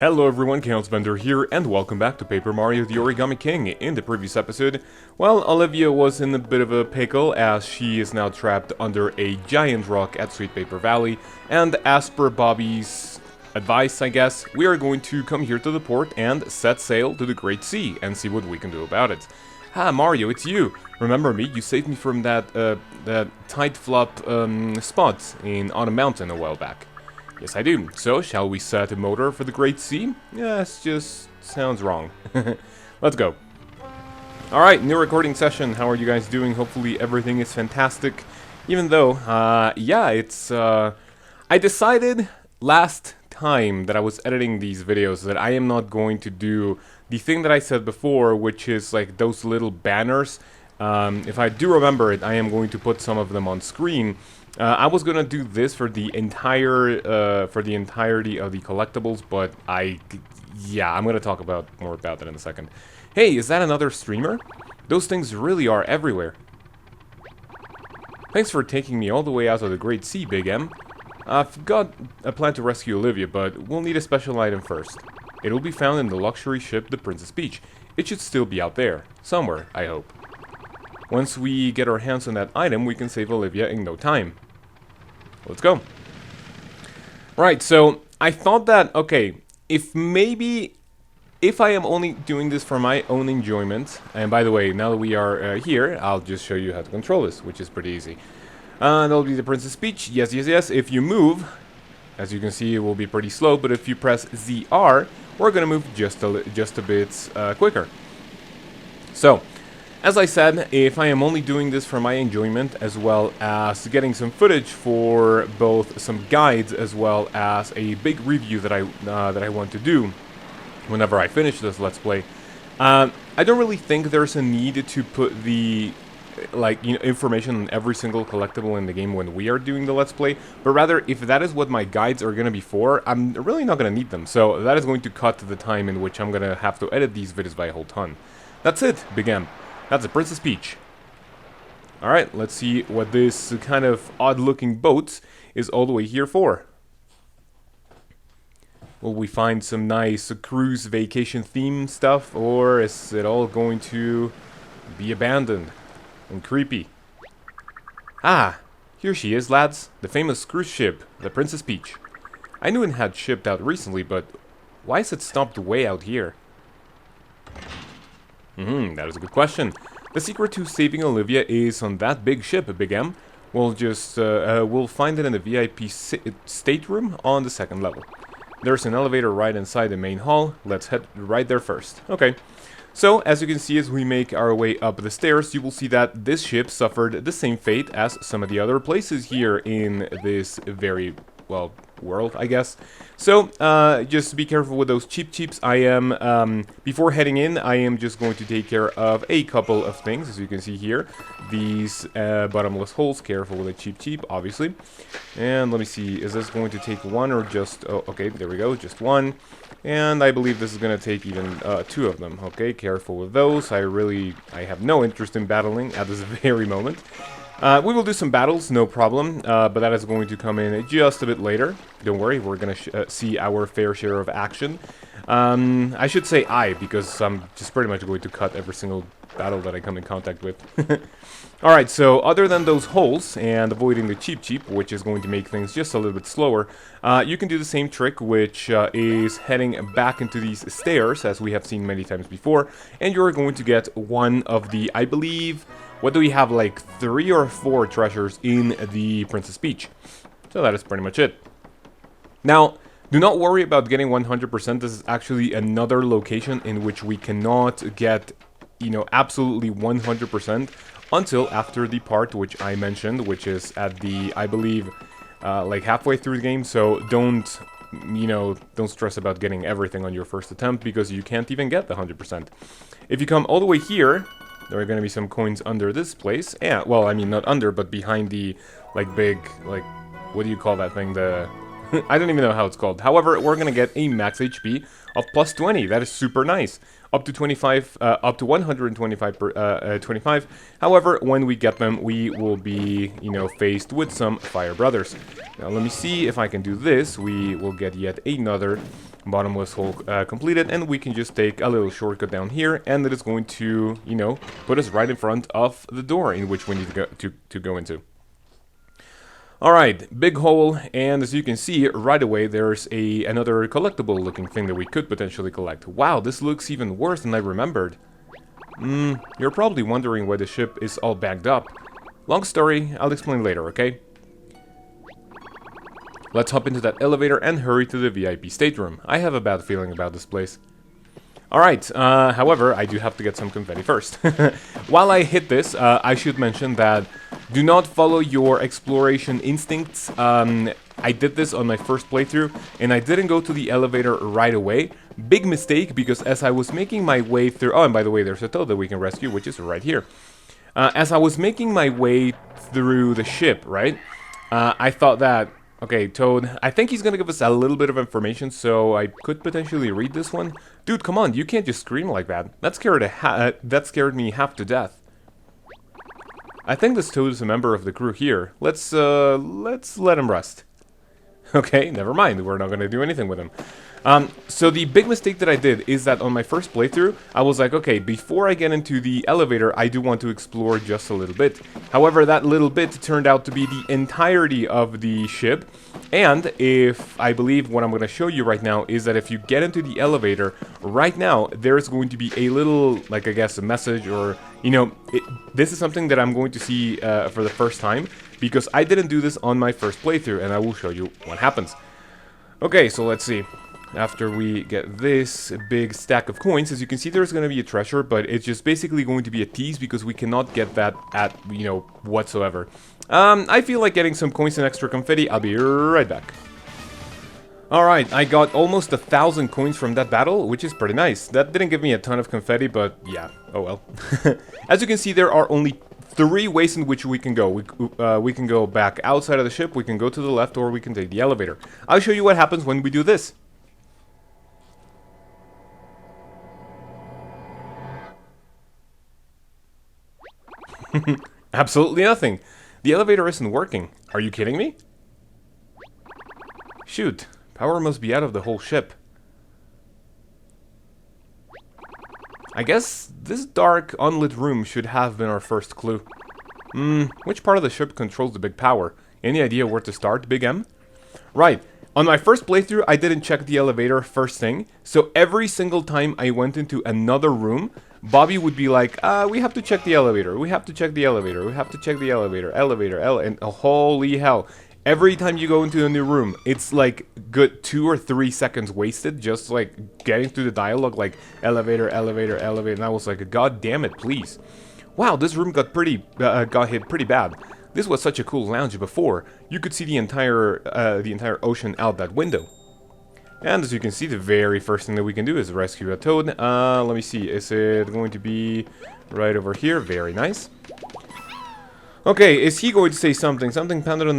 Hello everyone, kaozbender here, and welcome back to Paper Mario the Origami King. In the previous episode, well, Olivia was in a bit of a pickle as she is now trapped under a giant rock at Sweet Paper Valley, and as per Bobby's advice, I guess, we are going to come here to the port and set sail to the Great Sea and see what we can do about it. Ah, Mario, it's you! Remember me? You saved me from that tight flop spot in Autumn Mountain a while back. Yes, I do. So, shall we set a motor for the Great Sea? Yes, just sounds wrong. Let's go. Alright, new recording session. How are you guys doing? Hopefully everything is fantastic. Even though, yeah, it's, I decided last time that I was editing these videos that I am not going to do the thing that I said before, which is like those little banners. If I do remember it, I am going to put some of them on screen. I was gonna do this for the entirety of the collectibles, but yeah, I'm gonna talk more about that in a second. Hey, is that another streamer? Those things really are everywhere. Thanks for taking me all the way out of the Great Sea, Big M. I've got a plan to rescue Olivia, but we'll need a special item first. It will be found in the luxury ship, the Princess Peach. It should still be out there, somewhere, I hope. Once we get our hands on that item, we can save Olivia in no time. Let's go. Right, so I thought that, okay, if I am only doing this for my own enjoyment, and by the way, now that we are here, I'll just show you how to control this, which is pretty easy. That'll be the Princess Peach. Yes, yes, yes. If you move, as you can see, it will be pretty slow, but if you press ZR, we're gonna move just a bit quicker. So, as I said, if I am only doing this for my enjoyment, as well as getting some footage for both some guides, as well as a big review that I want to do whenever I finish this Let's Play, I don't really think there's a need to put the information on every single collectible in the game when we are doing the Let's Play, but rather, if that is what my guides are going to be for, I'm really not going to need them. So that is going to cut the time in which I'm going to have to edit these videos by a whole ton. That's it, Big M. That's the Princess Peach. Alright, let's see what this kind of odd-looking boat is all the way here for. Will we find some nice cruise vacation theme stuff, or is it all going to be abandoned and creepy? Ah, here she is, lads. The famous cruise ship, the Princess Peach. I knew it had shipped out recently, but why is it stopped way out here? That is a good question. The secret to saving Olivia is on that big ship, Big M. We'll find it in the VIP stateroom on the second level. There's an elevator right inside the main hall. Let's head right there first. Okay. So, as you can see, as we make our way up the stairs, you will see that this ship suffered the same fate as some of the other places here in this very, well, world, I guess. So, just be careful with those cheeps. Before heading in, I am just going to take care of a couple of things, as you can see here. These bottomless holes, careful with the cheap, obviously. And let me see, is this going to take one or just, oh, okay, there we go, just one. And I believe this is going to take even two of them. Okay, careful with those. I have no interest in battling at this very moment. We will do some battles, no problem, but that is going to come in just a bit later. Don't worry, we're going to see our fair share of action. I should say because I'm just pretty much going to cut every single battle that I come in contact with. Alright, so other than those holes and avoiding the cheap, which is going to make things just a little bit slower, you can do the same trick, which is heading back into these stairs, as we have seen many times before, and you're going to get one of the, I believe, what do we have, like 3 or 4 treasures in the Princess Peach. So that is pretty much it. Now, do not worry about getting 100%. This is actually another location in which we cannot get, absolutely 100% until after the part which I mentioned, which is at the, I believe, like halfway through the game. So don't stress about getting everything on your first attempt, because you can't even get the 100%. If you come all the way here, there are going to be some coins under this place. Yeah, well, I mean, not under, but behind the, big, what do you call that thing? The I don't even know how it's called. However, we're gonna get a max HP of plus 20. That is super nice. Up to 25, up to 125 per 25. However, when we get them, we will be, you know, faced with some fire brothers. Now, let me see if I can do this. We will get yet another bottomless hole completed, and we can just take a little shortcut down here, and it is going to, you know, put us right in front of the door in which we need to go into. Alright, big hole, and as you can see, right away there's another collectible looking thing that we could potentially collect. Wow, this looks even worse than I remembered. You're probably wondering why the ship is all bagged up. Long story, I'll explain later, okay? Let's hop into that elevator and hurry to the VIP stateroom. I have a bad feeling about this place. Alright, however, I do have to get some confetti first. While I hit this, I should mention that do not follow your exploration instincts. I did this on my first playthrough, and I didn't go to the elevator right away. Big mistake, because as I was making my way through... Oh, and by the way, there's a toad that we can rescue, which is right here. As I was making my way through the ship, right, I thought that... Okay, Toad, I think he's gonna give us a little bit of information, so I could potentially read this one. Dude, come on, you can't just scream like that. That scared me half to death. I think this Toad is a member of the crew here. Let's let him rest. Okay, never mind, we're not gonna do anything with him. So the big mistake that I did is that on my first playthrough, I was like, okay, before I get into the elevator, I do want to explore just a little bit. However, that little bit turned out to be the entirety of the ship, and if I believe what I'm going to show you right now is that if you get into the elevator, right now, there's going to be a little, like, I guess, a message or, you know, this is something that I'm going to see for the first time, because I didn't do this on my first playthrough, and I will show you what happens. Okay, so let's see. After we get this big stack of coins, as you can see, there's going to be a treasure, but it's just basically going to be a tease because we cannot get that at, you know, whatsoever. I feel like getting some coins and extra confetti. I'll be right back. Alright, I got almost 1,000 coins from that battle, which is pretty nice. That didn't give me a ton of confetti, but yeah, oh well. As you can see, there are only 3 ways in which we can go. We can go back outside of the ship, we can go to the left, or we can take the elevator. I'll show you what happens when we do this. Absolutely nothing. The elevator isn't working. Are you kidding me? Shoot. Power must be out of the whole ship. I guess this dark, unlit room should have been our first clue. Which part of the ship controls the big power? Any idea where to start, Big M? Right. On my first playthrough, I didn't check the elevator first thing, so every single time I went into another room, Bobby would be like, we have to check the elevator, we have to check the elevator, we have to check the elevator, and holy hell. Every time you go into a new room, it's like good 2 or 3 seconds wasted just like getting through the dialogue like elevator, elevator, elevator, and I was like, god damn it, please. Wow, this room got hit pretty bad. This was such a cool lounge before. You could see the entire ocean out that window. And as you can see, the very first thing that we can do is rescue a toad. Let me see, is it going to be right over here? Very nice. Okay, is he going to say something? Something pounded on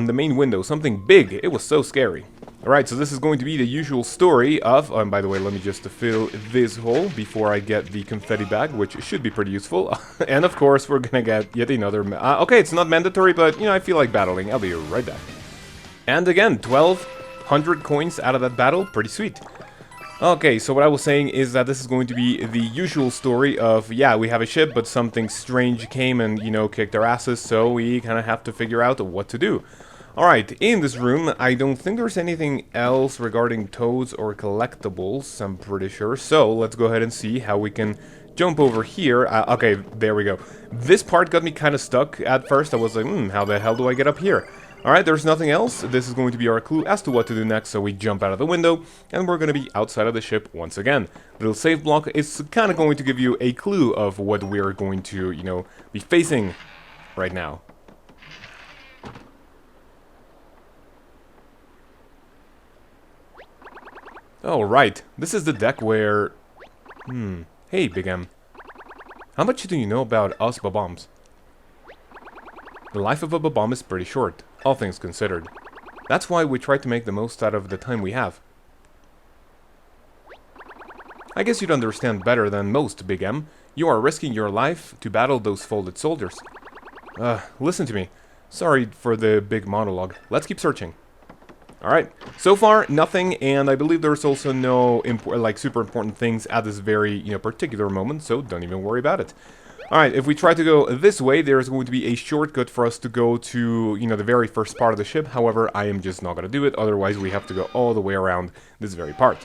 the main window, something big. It was so scary. Alright, so this is going to be the usual story of... and by the way, let me just fill this hole before I get the confetti bag, which should be pretty useful. And of course, we're gonna get yet another... okay, it's not mandatory, but, you know, I feel like battling. I'll be right back. And again, 1,200 coins out of that battle. Pretty sweet. Okay, so what I was saying is that this is going to be the usual story of, yeah, we have a ship, but something strange came and, you know, kicked our asses, so we kind of have to figure out what to do. Alright, in this room, I don't think there's anything else regarding toads or collectibles, I'm pretty sure. So, let's go ahead and see how we can jump over here. Okay, there we go. This part got me kind of stuck at first. I was like, how the hell do I get up here? Alright, there's nothing else. This is going to be our clue as to what to do next, so we jump out of the window, and we're going to be outside of the ship once again. The little save block is kind of going to give you a clue of what we're going to, you know, be facing right now. Oh, right. This is the deck where... Hey, Big M. How much do you know about us bob-ombs? The life of a bob-omb is pretty short, all things considered. That's why we try to make the most out of the time we have. I guess you'd understand better than most, Big M. You are risking your life to battle those folded soldiers. Listen to me. Sorry for the big monologue. Let's keep searching. Alright, so far, nothing, and I believe there's also no, super important things at this very, particular moment, so don't even worry about it. Alright, if we try to go this way, there's going to be a shortcut for us to go to, the very first part of the ship. However, I am just not going to do it, otherwise we have to go all the way around this very part.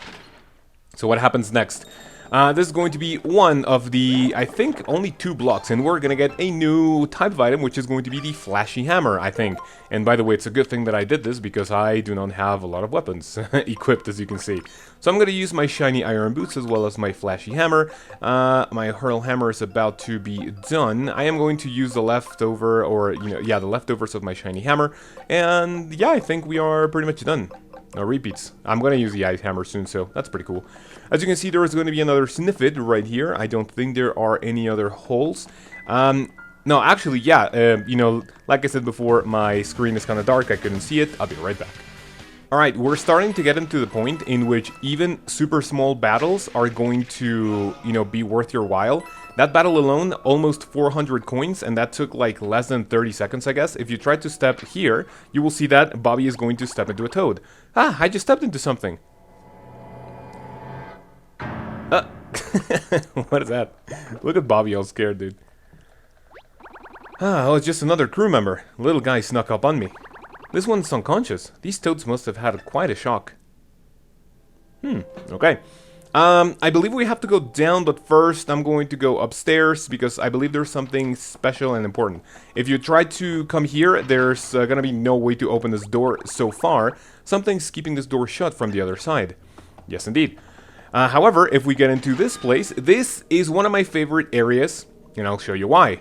So what happens next? This is going to be one of the, I think, only 2 blocks, and we're going to get a new type of item, which is going to be the Flashy Hammer, I think. And by the way, it's a good thing that I did this, because I do not have a lot of weapons equipped, as you can see. So I'm going to use my shiny iron boots, as well as my Flashy Hammer. My Hurl Hammer is about to be done. I am going to use the leftover, or, the leftovers of my shiny hammer. And, yeah, I think we are pretty much done. No repeats. I'm going to use the ice hammer soon, so that's pretty cool. As you can see, there is going to be another sniffit right here. I don't think there are any other holes. No, actually, yeah, like I said before, my screen is kind of dark. I couldn't see it. I'll be right back. Alright, we're starting to get into the point in which even super small battles are going to, be worth your while. That battle alone, almost 400 coins, and that took like less than 30 seconds, I guess. If you try to step here, you will see that Bobby is going to step into a toad. Ah, I just stepped into something. What is that? Look at Bobby all scared, dude. Oh, it's just another crew member. Little guy snuck up on me. This one's unconscious. These toads must have had quite a shock. Okay. I believe we have to go down, but first I'm going to go upstairs because I believe there's something special and important. If you try to come here, there's gonna be no way to open this door so far. Something's keeping this door shut from the other side. Yes, indeed. However, if we get into this place, this is one of my favorite areas, and I'll show you why.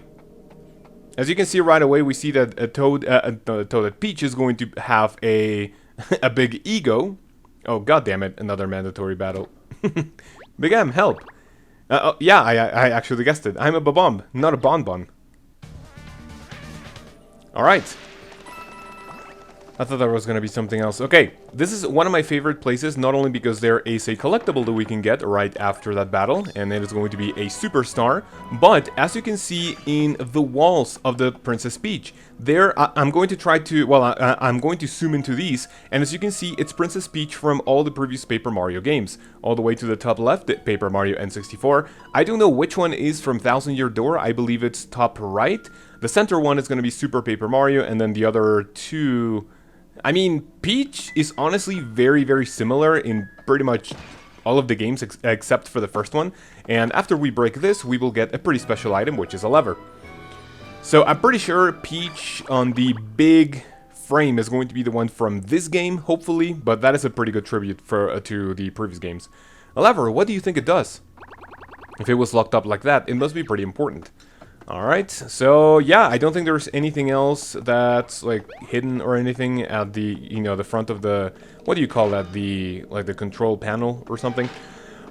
As you can see right away, we see that that Peach is going to have a a big ego. Oh, god damn it, another mandatory battle. Big M, help! Yeah, I actually guessed it. I'm a Babomb, not a Bonbon. Alright. I thought there was gonna be something else. Okay, this is one of my favorite places, not only because there is a collectible that we can get right after that battle, and it is going to be a superstar, but as you can see in the walls of the Princess Peach, there, I'm going to try to, well, I'm going to zoom into these, and as you can see, it's Princess Peach from all the previous Paper Mario games. All the way to the top left, Paper Mario N64. I don't know which one is from Thousand Year Door, I believe it's top right. The center one is going to be Super Paper Mario, and then the other two... I mean, Peach is honestly very, very similar in pretty much all of the games except for the first one. And after we break this, we will get a pretty special item, which is a lever. So I'm pretty sure Peach on the big frame is going to be the one from this game, hopefully. But that is a pretty good tribute for to the previous games. A lever, what do you think it does? If it was locked up like that, it must be pretty important. Alright, so yeah, I don't think there's anything else that's like hidden or anything at the, the front of the, what do you call that, the, like the control panel or something.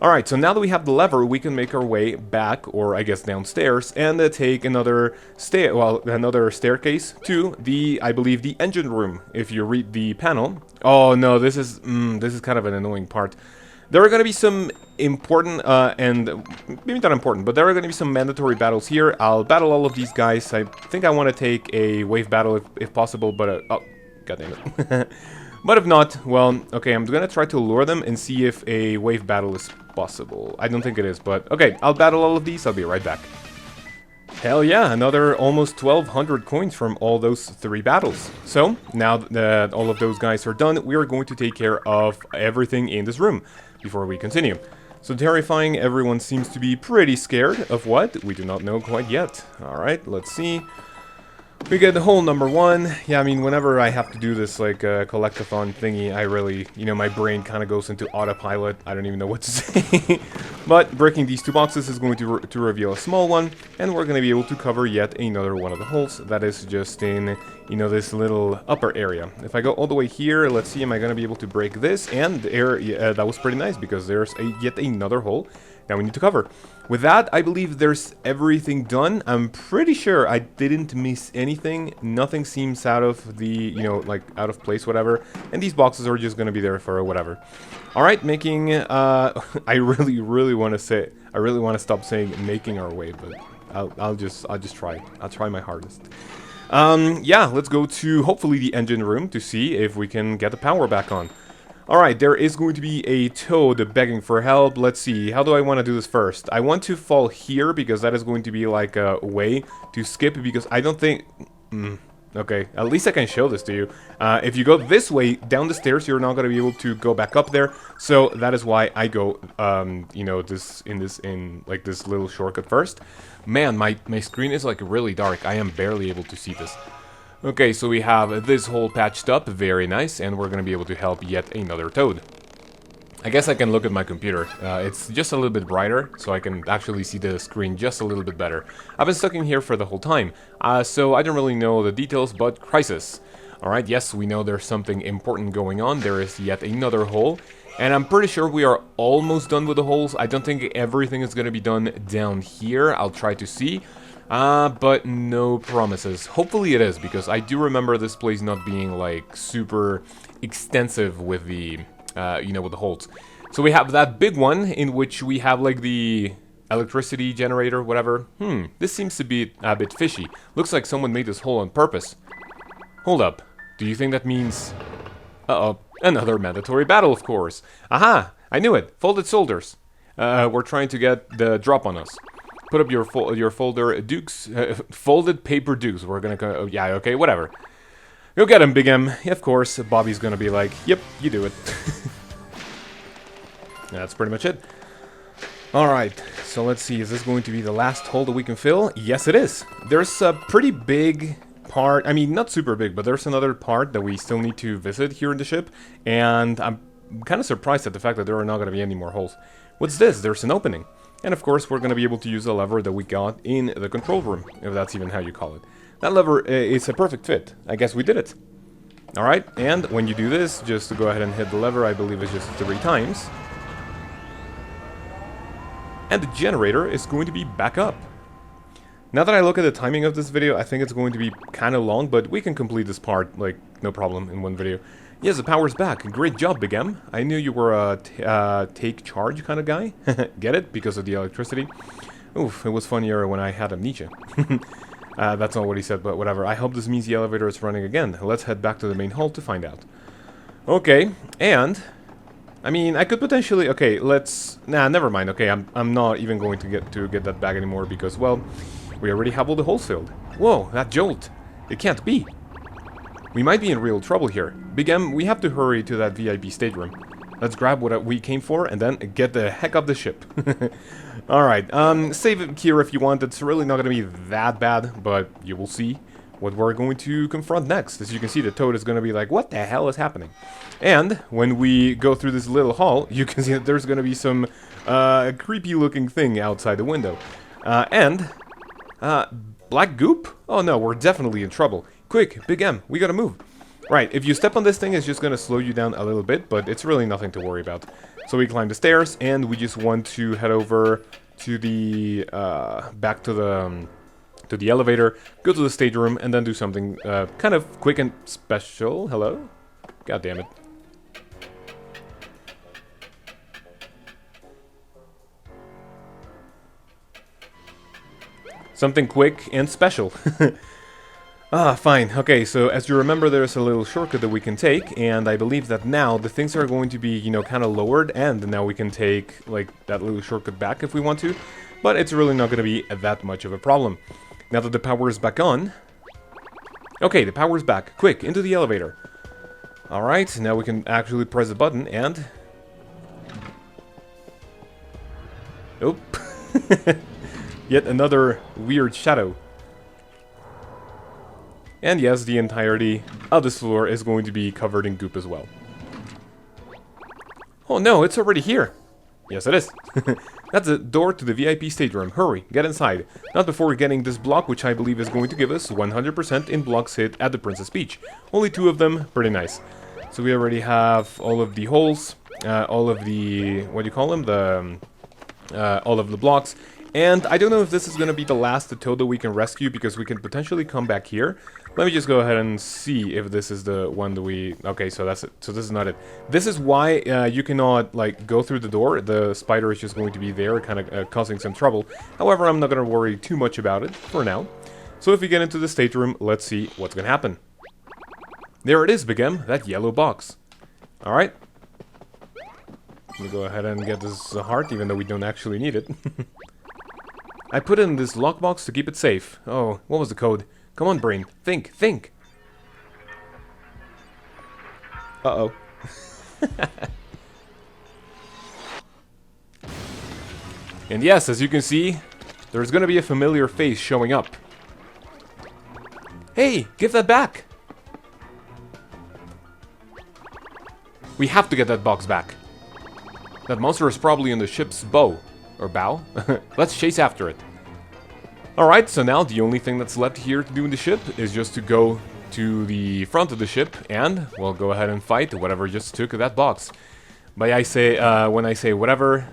Alright, so now that we have the lever, we can make our way back, or I guess downstairs, and take another staircase to the, I believe, the engine room, if you read the panel. Oh no, this is kind of an annoying part. There are going to be some important, and maybe not important, but there are going to be some mandatory battles here. I'll battle all of these guys. I think I want to take a wave battle if possible, but, oh, god damn it. But if not, well, okay, I'm going to try to lure them and see if a wave battle is possible. I don't think it is, but, okay, I'll battle all of these. I'll be right back. Hell yeah, another almost 1,200 coins from all those 3 battles. So, now that all of those guys are done, we are going to take care of everything in this room before we continue. So terrifying, everyone seems to be pretty scared of what? We do not know quite yet. Alright, let's see. We get the hole number 1. Yeah, I mean, whenever I have to do this, like, collectathon thingy, I really, my brain kind of goes into autopilot. I don't even know what to say. But breaking these 2 boxes is going to reveal a small one, and we're going to be able to cover yet another one of the holes. That is just in you know, this little upper area. If I go all the way here, let's see, am I gonna be able to break this? And there, that was pretty nice, because there's yet another hole that we need to cover. With that, I believe there's everything done. I'm pretty sure I didn't miss anything. Nothing seems out of the, you know, like out of place, whatever. And these boxes are just gonna be there for whatever. All right, making, I really want to say, I really want to stop saying making our way, but I'll just try. I'll try my hardest. Yeah, let's go to hopefully the engine room to see if we can get the power back on. Alright, there is going to be a toad begging for help. Let's see, how do I want to do this first? I want to fall here because that is going to be like a way to skip, because I don't think... okay, at least I can show this to you. If you go this way, down the stairs, you're not going to be able to go back up there. So that is why I go, you know, in like this little shortcut first. Man, my screen is like really dark. I am barely able to see this. Okay, so we have this hole patched up, very nice, and we're going to be able to help yet another toad. I guess I can look at my computer. It's just a little bit brighter, so I can actually see the screen just a little bit better. I've been stuck in here for the whole time, so I don't really know the details, but crisis. Alright, yes, we know there's something important going on. There is yet another hole, and I'm pretty sure we are almost done with the holes. I don't think everything is going to be done down here. I'll try to see. But no promises. Hopefully it is, because I do remember this place not being, like, super extensive with the, you know, with the holes. So we have that big one, in which we have, like, the electricity generator, whatever. This seems to be a bit fishy. Looks like someone made this hole on purpose. Hold up. Do you think that means... Uh-oh. Another mandatory battle, of course. Aha! I knew it. Folded soldiers. We're trying to get the drop on us. Put up your folder dukes, folded paper dukes. We're gonna go, oh, yeah, okay, whatever. Go get him, Big M. Yeah, of course, Bobby's gonna be like, yep, you do it. That's pretty much it. Alright, so let's see, is this going to be the last hole that we can fill? Yes, it is. There's a pretty big part, I mean, not super big, but there's another part that we still need to visit here in the ship, and I'm kind of surprised at the fact that there are not gonna be any more holes. What's this? There's an opening. And of course, we're going to be able to use the lever that we got in the control room, if that's even how you call it. That lever is a perfect fit. I guess we did it. Alright, and when you do this, just to go ahead and hit the lever, I believe it's just 3 times. And the generator is going to be back up. Now that I look at the timing of this video, I think it's going to be kind of long, but we can complete this part, like, no problem, in one video. Yes, the power's back. Great job, Big M. I knew you were a take charge kind of guy. Get it? Because of the electricity. Oof, it was funnier when I had amnesia. That's not what he said, but whatever. I hope this means the elevator is running again. Let's head back to the main hall to find out. Okay, and... I mean, I could potentially... Okay, let's... Nah, never mind. Okay, I'm not even going to get that bag anymore because, well, we already have all the holes filled. Whoa, that jolt. It can't be. We might be in real trouble here. Big M, we have to hurry to that VIP stateroom. Let's grab what we came for and then get the heck off the ship. Alright, save it here if you want. It's really not going to be that bad, but you will see what we're going to confront next. As you can see, the toad is going to be like, what the hell is happening? And when we go through this little hall, you can see that there's going to be some creepy looking thing outside the window. Black goop? Oh no, we're definitely in trouble. Quick, Big M, we gotta move. Right, if you step on this thing, it's just gonna slow you down a little bit, but it's really nothing to worry about. So we climb the stairs, and we just want to head over to the, back to the elevator, go to the stateroom, and then do something, kind of quick and special. Hello? God damn it. Something quick and special. Fine. Okay, so as you remember, there's a little shortcut that we can take, and I believe that now the things are going to be, you know, kind of lowered, and now we can take, like, that little shortcut back if we want to, but it's really not going to be that much of a problem. Now that the power is back on... Okay, the power is back. Quick, into the elevator. Alright, now we can actually press the button, and... Oop. Yet another weird shadow. And yes, the entirety of this floor is going to be covered in goop as well. Oh no, it's already here. Yes, it is. That's the door to the VIP stateroom. Hurry, get inside. Not before getting this block, which I believe is going to give us 100% in blocks hit at the Princess Peach. Only 2 of them, pretty nice. So we already have all of the holes, all of the, what do you call them? All of the blocks. And I don't know if this is going to be the last Toad that we can rescue, because we can potentially come back here. Let me just go ahead and see if this is the one that we... Okay, so that's it. So this is not it. This is why you cannot, like, go through the door. The spider is just going to be there, kind of causing some trouble. However, I'm not going to worry too much about it for now. So if we get into the stateroom, let's see what's going to happen. There it is, Big M, that yellow box. Alright. Let me go ahead and get this heart, even though we don't actually need it. I put it in this lockbox to keep it safe. Oh, what was the code? Come on, brain. Think, think. Uh-oh. And yes, as you can see, there's gonna be a familiar face showing up. Hey, give that back! We have to get that box back. That monster is probably in the ship's bow. Or bow? Let's chase after it. Alright, so now the only thing that's left here to do in the ship is just to go to the front of the ship and, well, go ahead and fight whatever just took that box. But I say, when I say whatever,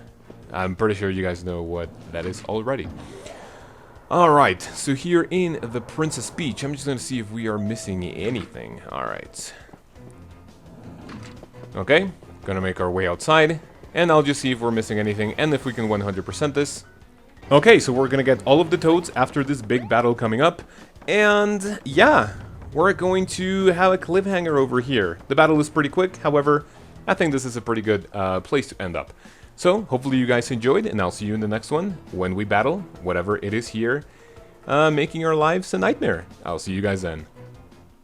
I'm pretty sure you guys know what that is already. Alright, so here in the Princess Peach, I'm just gonna see if we are missing anything. Alright. Okay, gonna make our way outside, and I'll just see if we're missing anything, and if we can 100% this. Okay, so we're gonna get all of the Toads after this big battle coming up, and yeah, we're going to have a cliffhanger over here. The battle is pretty quick, however, I think this is a pretty good place to end up. So, hopefully you guys enjoyed, and I'll see you in the next one, when we battle, whatever it is here, making our lives a nightmare. I'll see you guys then.